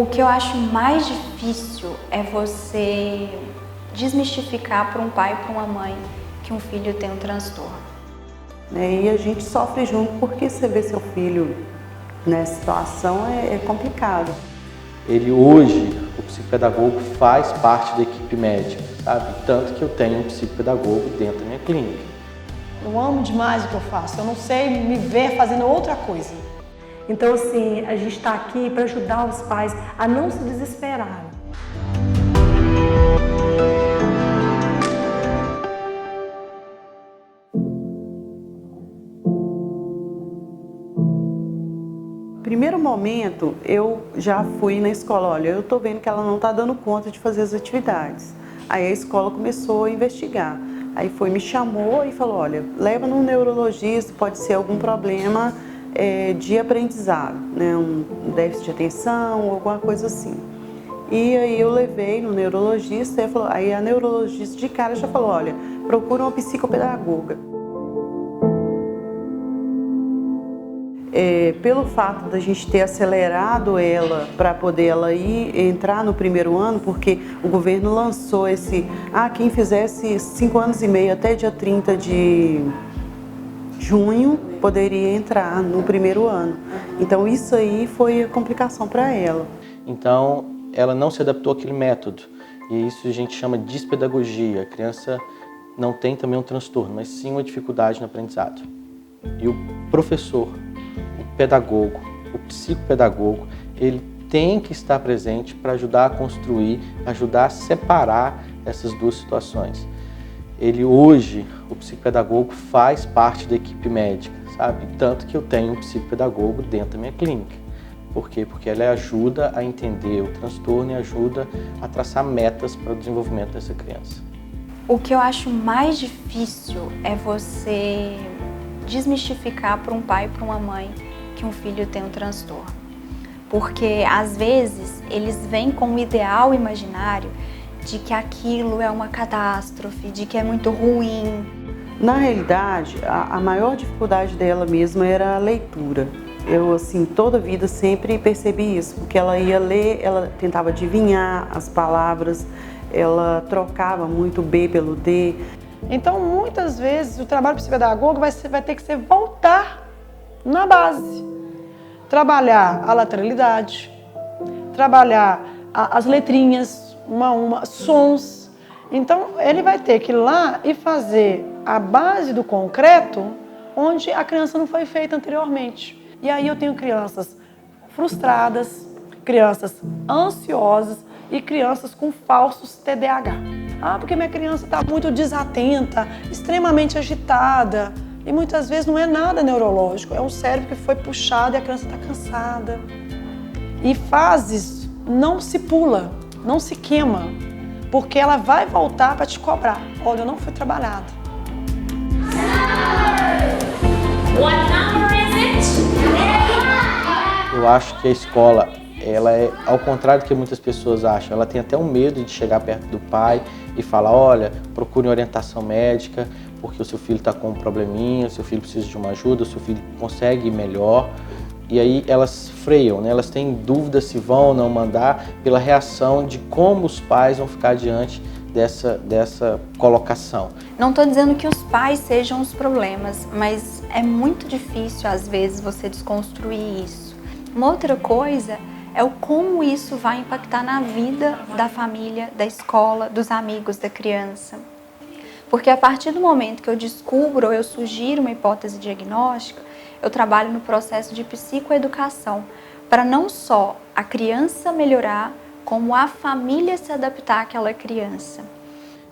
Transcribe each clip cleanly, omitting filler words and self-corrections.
O que eu acho mais difícil é você desmistificar para um pai e para uma mãe que um filho tem um transtorno. E a gente sofre junto porque você vê seu filho nessa situação é complicado. Ele hoje, o psicopedagogo, faz parte da equipe médica, sabe? Tanto que eu tenho um psicopedagogo dentro da minha clínica. Eu amo demais o que eu faço, eu não sei me ver fazendo outra coisa. Então, assim, a gente está aqui para ajudar os pais a não se desesperarem. Primeiro momento, eu já fui na escola, olha, eu tô vendo que ela não tá dando conta de fazer as atividades. Aí a escola começou a investigar. Aí me chamou e falou, olha, leva no neurologista, pode ser algum problema de aprendizado, né? Um déficit de atenção ou alguma coisa assim. E aí eu levei no neurologista, aí a neurologista de cara já falou, olha, procura uma psicopedagoga. Pelo fato da gente ter acelerado ela para poder ela entrar no primeiro ano, porque o governo lançou quem fizesse 5 anos e meio até dia 30 de junho poderia entrar no primeiro ano. Então isso aí foi a complicação para ela. Então ela não se adaptou àquele método e isso a gente chama de despedagogia. A criança não tem também um transtorno, mas sim uma dificuldade no aprendizado. E o professor, o pedagogo, o psicopedagogo, ele tem que estar presente para ajudar a construir, ajudar a separar essas duas situações. Ele hoje, o psicopedagogo, faz parte da equipe médica, sabe? Tanto que eu tenho um psicopedagogo dentro da minha clínica. Por quê? Porque ela ajuda a entender o transtorno e ajuda a traçar metas para o desenvolvimento dessa criança. O que eu acho mais difícil é você desmistificar para um pai e para uma mãe que um filho tem um transtorno. Porque, às vezes, eles vêm com um ideal imaginário de que aquilo é uma catástrofe, de que é muito ruim. Na realidade, a maior dificuldade dela mesma era a leitura. Eu, assim, toda a vida sempre percebi isso, porque ela ia ler, ela tentava adivinhar as palavras, ela trocava muito o B pelo D. Então, muitas vezes, o trabalho psicopedagogo vai ter que ser voltar na base. Trabalhar a lateralidade, trabalhar as letrinhas, uma a uma, sons. Então, ele vai ter que ir lá e fazer a base do concreto onde a criança não foi feita anteriormente. E aí eu tenho crianças frustradas, crianças ansiosas e crianças com falsos TDAH. Porque minha criança está muito desatenta, extremamente agitada. E muitas vezes não é nada neurológico, é um cérebro que foi puxado e a criança está cansada. E fases não se pula, não se queima, porque ela vai voltar para te cobrar. Olha, eu não fui trabalhada. What number is it? Eu acho que a escola, ela é ao contrário do que muitas pessoas acham. Ela tem até um medo de chegar perto do pai e falar, olha, procure orientação médica, porque o seu filho está com um probleminha, o seu filho precisa de uma ajuda, o seu filho consegue ir melhor. E aí elas freiam, né? Elas têm dúvida se vão ou não mandar pela reação de como os pais vão ficar diante dessa colocação. Não estou dizendo que os pais sejam os problemas, mas é muito difícil às vezes você desconstruir isso. Uma outra coisa é o como isso vai impactar na vida da família, da escola, dos amigos da criança. Porque a partir do momento que eu descubro ou eu sugiro uma hipótese diagnóstica, eu trabalho no processo de psicoeducação para não só a criança melhorar, como a família se adaptar àquela criança.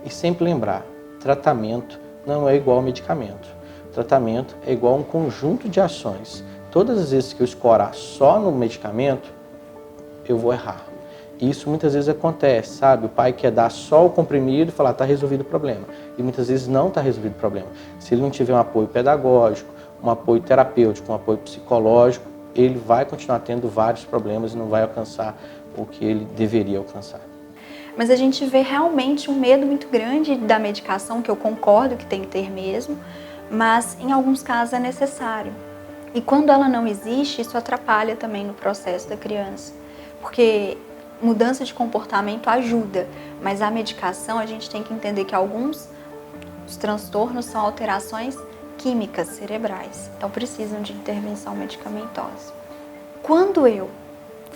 E sempre lembrar, tratamento não é igual ao medicamento. Tratamento é igual a um conjunto de ações. Todas as vezes que eu escorar só no medicamento, eu vou errar. Isso muitas vezes acontece, sabe? O pai quer dar só o comprimido e falar, está resolvido o problema. E muitas vezes não está resolvido o problema. Se ele não tiver um apoio pedagógico, um apoio terapêutico, um apoio psicológico, ele vai continuar tendo vários problemas e não vai alcançar o que ele deveria alcançar. Mas a gente vê realmente um medo muito grande da medicação, que eu concordo que tem que ter mesmo, mas em alguns casos é necessário. E quando ela não existe, isso atrapalha também no processo da criança. porque mudança de comportamento ajuda, mas a medicação a gente tem que entender que alguns os transtornos são alterações químicas cerebrais, então precisam de intervenção medicamentosa. Quando eu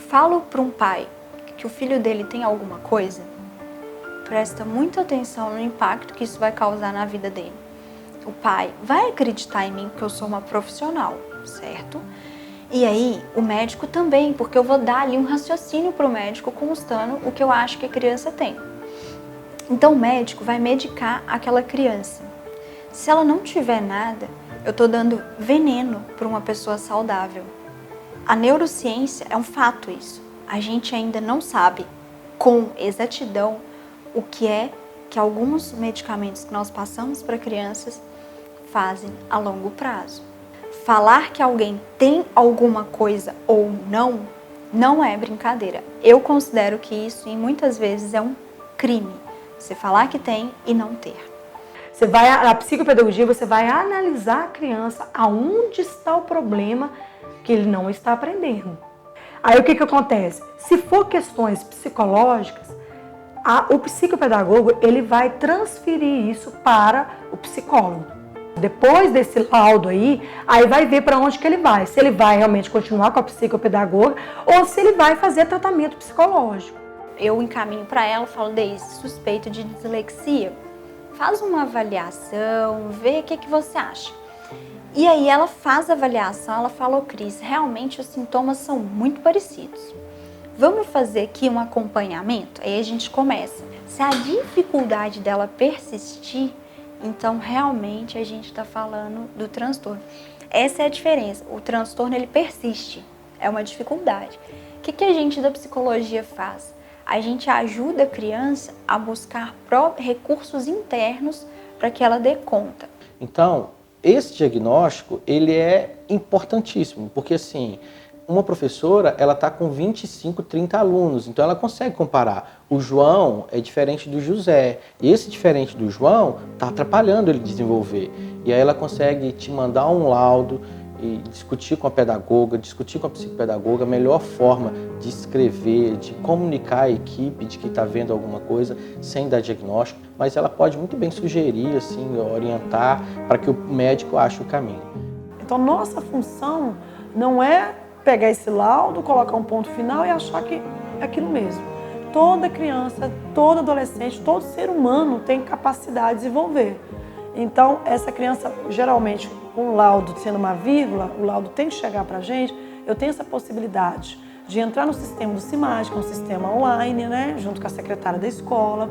falo para um pai que o filho dele tem alguma coisa, presta muita atenção no impacto que isso vai causar na vida dele. O pai vai acreditar em mim porque eu sou uma profissional, certo? E aí, o médico também, porque eu vou dar ali um raciocínio para o médico constando o que eu acho que a criança tem. Então, o médico vai medicar aquela criança. Se ela não tiver nada, eu estou dando veneno para uma pessoa saudável. A neurociência é um fato isso. A gente ainda não sabe com exatidão o que é que alguns medicamentos que nós passamos para crianças fazem a longo prazo. Falar que alguém tem alguma coisa ou não é brincadeira. Eu considero que isso, e muitas vezes, é um crime. Você falar que tem e não ter. Você vai, na psicopedagogia, você vai analisar a criança aonde está o problema que ele não está aprendendo. Aí o que acontece? Se for questões psicológicas, o psicopedagogo ele vai transferir isso para o psicólogo. Depois desse laudo aí vai ver para onde que ele vai. Se ele vai realmente continuar com a psicopedagoga ou se ele vai fazer tratamento psicológico. Eu encaminho para ela, falo, Deise, suspeito de dislexia. Faz uma avaliação, vê o que você acha. E aí ela faz a avaliação, ela fala, Cris, realmente os sintomas são muito parecidos. Vamos fazer aqui um acompanhamento? Aí a gente começa. Se a dificuldade dela persistir, então realmente a gente está falando do transtorno. Essa é a diferença. O transtorno ele persiste, é uma dificuldade. O que a gente da psicologia faz? A gente ajuda a criança a buscar recursos internos para que ela dê conta. Então, esse diagnóstico, ele é importantíssimo, porque assim, uma professora, ela está com 25, 30 alunos, então ela consegue comparar. O João é diferente do José, e esse diferente do João está atrapalhando ele desenvolver. E aí ela consegue te mandar um laudo e discutir com a pedagoga, discutir com a psicopedagoga a melhor forma de escrever, de comunicar a equipe de que está vendo alguma coisa sem dar diagnóstico, mas ela pode muito bem sugerir, assim, orientar para que o médico ache o caminho. Então, nossa função não é pegar esse laudo, colocar um ponto final e achar que é aquilo mesmo. Toda criança, todo adolescente, todo ser humano tem capacidade de desenvolver. Então, essa criança, geralmente, com o laudo sendo uma vírgula, o laudo tem que chegar para a gente, eu tenho essa possibilidade de entrar no sistema do CIMAD, que é um sistema online, né, junto com a secretária da escola.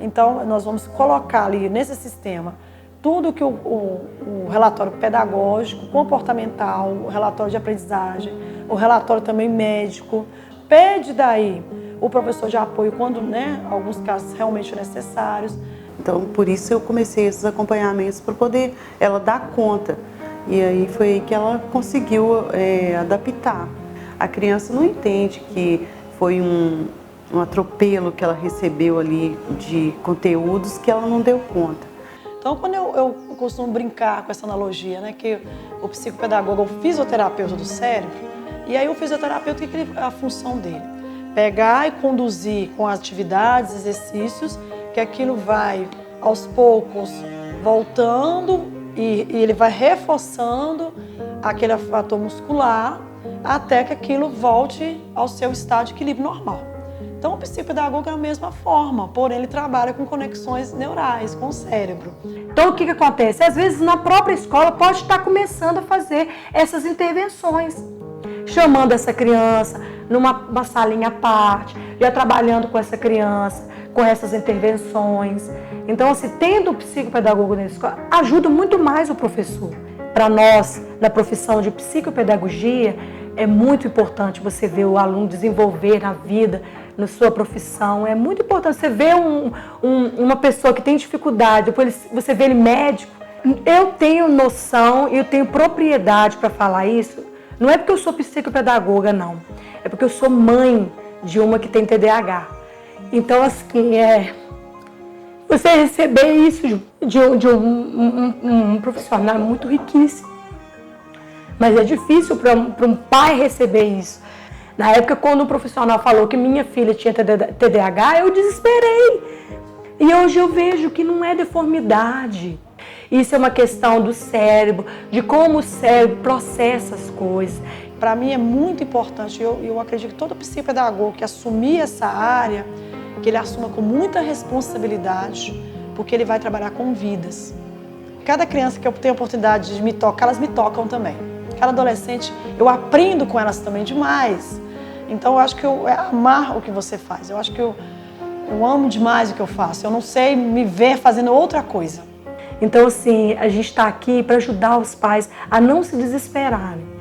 Então, nós vamos colocar ali nesse sistema tudo que o relatório pedagógico, comportamental, o relatório de aprendizagem, o relatório também médico, pede daí o professor de apoio quando, né, alguns casos realmente necessários. Então, por isso eu comecei esses acompanhamentos para poder ela dar conta. E aí foi aí que ela conseguiu adaptar. A criança não entende que foi um atropelo que ela recebeu ali de conteúdos que ela não deu conta. Então, quando eu costumo brincar com essa analogia, né, que o psicopedagogo é o fisioterapeuta do cérebro, e aí o fisioterapeuta, a função dele? Pegar e conduzir com atividades, exercícios, que aquilo vai, aos poucos, voltando e ele vai reforçando aquele fator muscular até que aquilo volte ao seu estado de equilíbrio normal. Então, o psicopedagogo é a mesma forma, porém ele trabalha com conexões neurais, com o cérebro. Então, o que acontece? Às vezes, na própria escola, pode estar começando a fazer essas intervenções, chamando essa criança numa salinha à parte, já trabalhando com essa criança, com essas intervenções. Então, assim, tendo o psicopedagogo na escola, ajuda muito mais o professor. Para nós, na profissão de psicopedagogia, é muito importante você ver o aluno desenvolver na vida, na sua profissão. É muito importante você ver uma pessoa que tem dificuldade, depois você vê ele médico. Eu tenho noção e eu tenho propriedade para falar isso. Não é porque eu sou psicopedagoga, não. É porque eu sou mãe de uma que tem TDAH. Então, assim, você receber isso de um profissional muito riquíssimo. Mas é difícil para um pai receber isso. Na época, quando um profissional falou que minha filha tinha TDAH, eu desesperei. E hoje eu vejo que não é deformidade. Isso é uma questão do cérebro, de como o cérebro processa as coisas. Para mim é muito importante, eu acredito que todo psicopedagogo que assumir essa área, que ele assuma com muita responsabilidade, porque ele vai trabalhar com vidas. Cada criança que eu tenho a oportunidade de me tocar, elas me tocam também. Cada adolescente, eu aprendo com elas também demais. Então eu acho que é amar o que você faz. Eu acho que eu amo demais o que eu faço. Eu não sei me ver fazendo outra coisa. Então, assim, a gente está aqui para ajudar os pais a não se desesperarem.